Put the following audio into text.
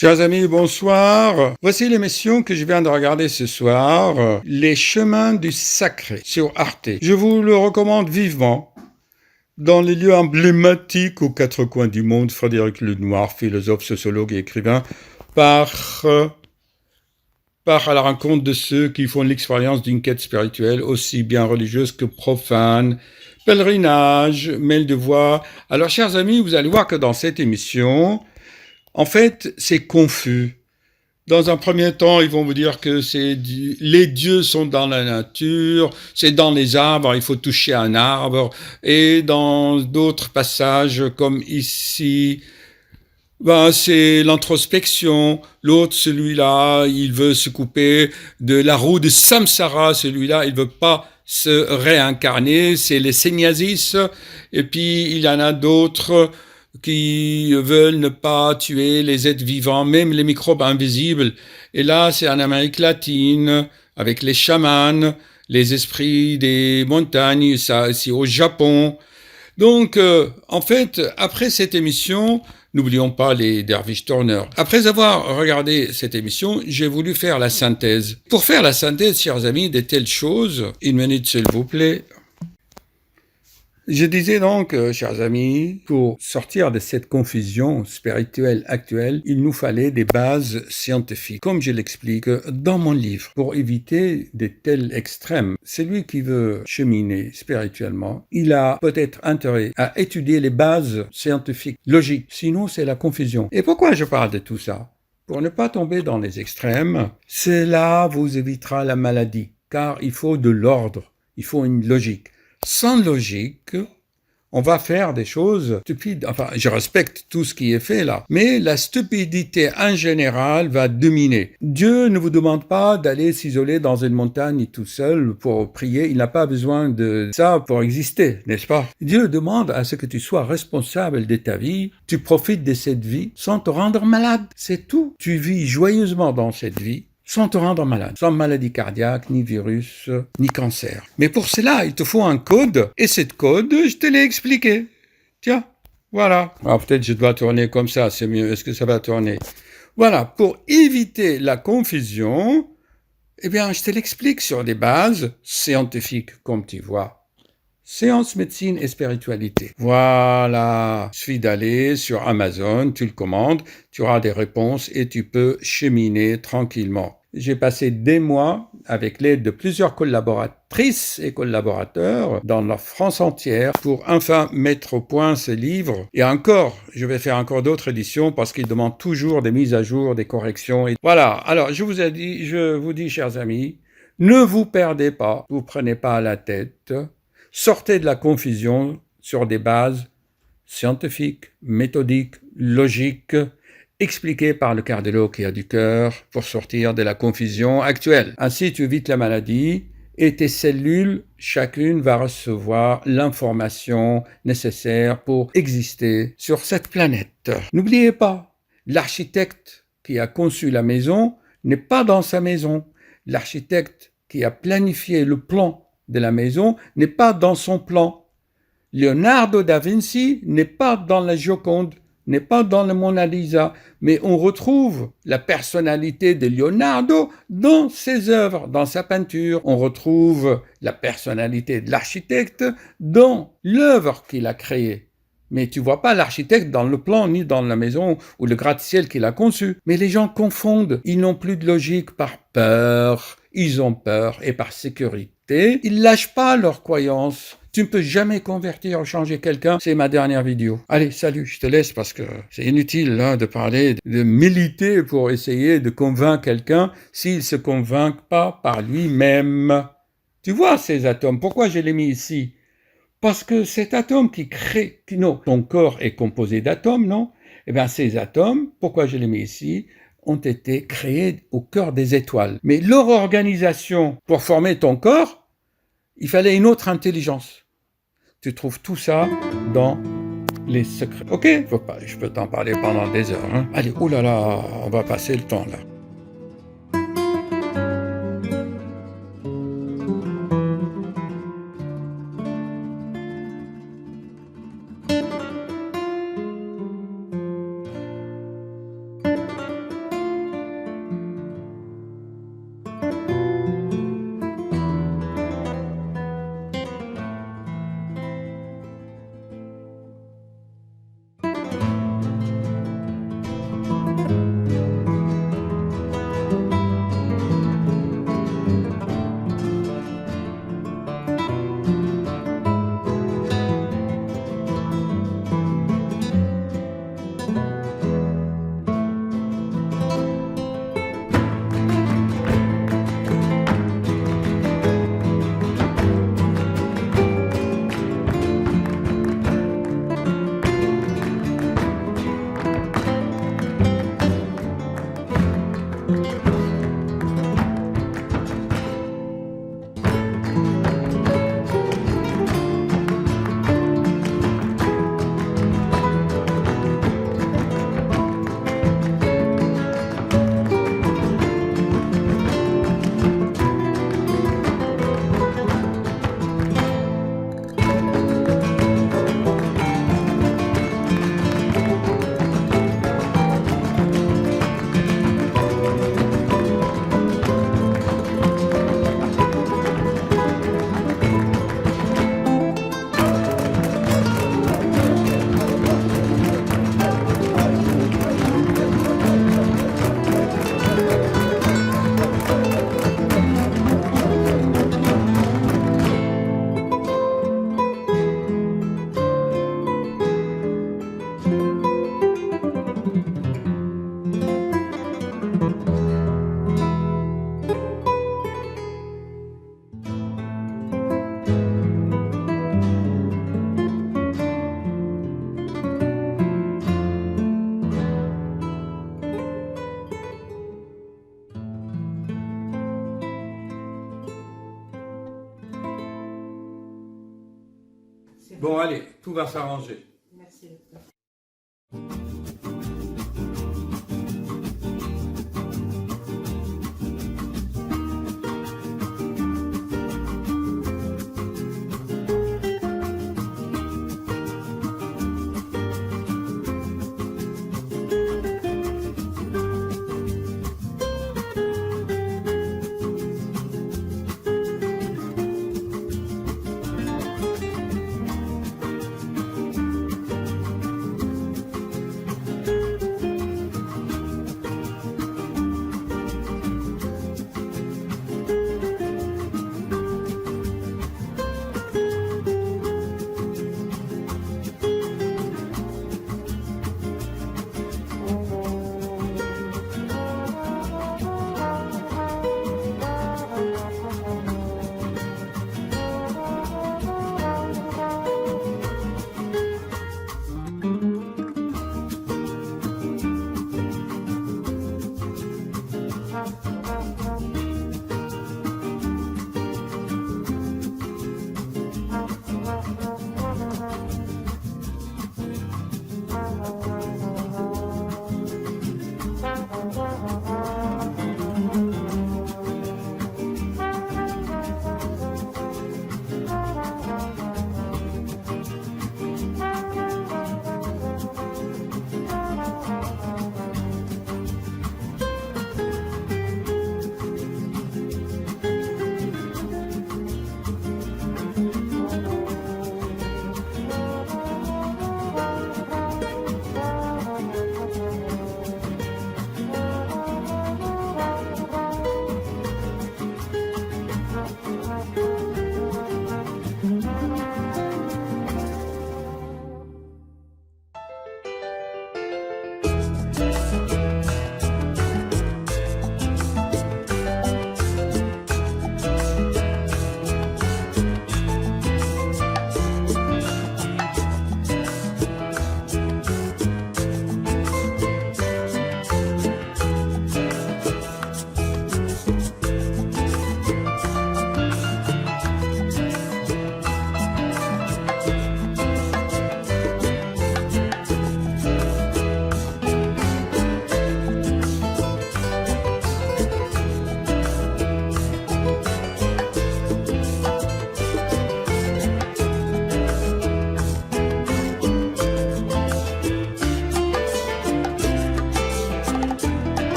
Chers amis, bonsoir. Voici l'émission que je viens de regarder ce soir, Les chemins du sacré sur Arte. Je vous le recommande vivement. Dans les lieux emblématiques aux quatre coins du monde, Frédéric Lenoir, philosophe, sociologue et écrivain, part à la rencontre de ceux qui font l'expérience d'une quête spirituelle aussi bien religieuse que profane. Pèlerinage, mail de voix. Alors, chers amis, vous allez voir que dans cette émission, en fait, c'est confus. Dans un premier temps, ils vont vous dire que les dieux sont dans la nature, c'est dans les arbres, il faut toucher un arbre. Et dans d'autres passages, comme ici, c'est l'introspection. L'autre, celui-là, il veut se couper de la roue de samsara. Celui-là, il veut pas se réincarner. C'est les sannyasis. Et puis, il y en a d'autres qui veulent ne pas tuer les êtres vivants, même les microbes invisibles. Et là, c'est en Amérique latine, avec les chamans, les esprits des montagnes, ça, c'est au Japon. Donc, en fait, après cette émission, n'oublions pas les Dervish Turner. Après avoir regardé cette émission, j'ai voulu faire la synthèse. Pour faire la synthèse, chers amis, de telles choses, une minute s'il vous plaît. Je disais donc, chers amis, pour sortir de cette confusion spirituelle actuelle, il nous fallait des bases scientifiques, comme je l'explique dans mon livre, pour éviter de tels extrêmes. Celui qui veut cheminer spirituellement, il a peut-être intérêt à étudier les bases scientifiques, logiques, sinon c'est la confusion. Et pourquoi je parle de tout ça ? Pour ne pas tomber dans les extrêmes, cela vous évitera la maladie, car il faut de l'ordre, il faut une logique. Sans logique, on va faire des choses stupides. Enfin, je respecte tout ce qui est fait là. Mais la stupidité en général va dominer. Dieu ne vous demande pas d'aller s'isoler dans une montagne tout seul pour prier. Il n'a pas besoin de ça pour exister, n'est-ce pas? Dieu demande à ce que tu sois responsable de ta vie. Tu profites de cette vie sans te rendre malade. C'est tout. Tu vis joyeusement dans cette vie, sans te rendre malade, sans maladie cardiaque, ni virus, ni cancer. Mais pour cela, il te faut un code, et cette code, je te l'ai expliqué. Tiens, voilà. Alors peut-être je dois tourner comme ça, c'est mieux. Est-ce que ça va tourner? Voilà, pour éviter la confusion, eh bien, je te l'explique sur des bases scientifiques, comme tu vois. Science, médecine et spiritualité. Voilà, il suffit d'aller sur Amazon, tu le commandes, tu auras des réponses et tu peux cheminer tranquillement. J'ai passé des mois avec l'aide de plusieurs collaboratrices et collaborateurs dans la France entière pour enfin mettre au point ce livre. Et encore, je vais faire encore d'autres éditions parce qu'il demande toujours des mises à jour, des corrections. Et voilà, alors je vous dis, chers amis, ne vous perdez pas, vous prenez pas à la tête. Sortez de la confusion sur des bases scientifiques, méthodiques, logiques, expliquées par le cardiologue qui a du cœur pour sortir de la confusion actuelle. Ainsi, tu évites la maladie et tes cellules, chacune va recevoir l'information nécessaire pour exister sur cette planète. N'oubliez pas, l'architecte qui a conçu la maison n'est pas dans sa maison. L'architecte qui a planifié le plan de la maison n'est pas dans son plan. Leonardo da Vinci n'est pas dans la Joconde, n'est pas dans le Mona Lisa, mais on retrouve la personnalité de Leonardo dans ses œuvres, dans sa peinture. On retrouve la personnalité de l'architecte dans l'œuvre qu'il a créée. Mais tu vois pas l'architecte dans le plan, ni dans la maison ou le gratte-ciel qu'il a conçu. Mais les gens confondent. Ils n'ont plus de logique par peur. Ils ont peur et par sécurité. Ils lâchent pas leurs croyances. Tu ne peux jamais convertir ou changer quelqu'un. C'est ma dernière vidéo. Allez, salut, je te laisse parce que c'est inutile de parler, de militer pour essayer de convaincre quelqu'un s'il ne se convainc pas par lui-même. Tu vois ces atomes, pourquoi je les mis ici? Parce que cet atome qui crée, ton corps est composé d'atomes, non? Eh bien, ces atomes, pourquoi je les mets ici, ont été créés au cœur des étoiles. Mais leur organisation pour former ton corps, il fallait une autre intelligence. Tu trouves tout ça dans les secrets. Ok, je peux t'en parler pendant des heures. Hein. Allez, oulala, on va passer le temps là. Bon, allez, tout va s'arranger.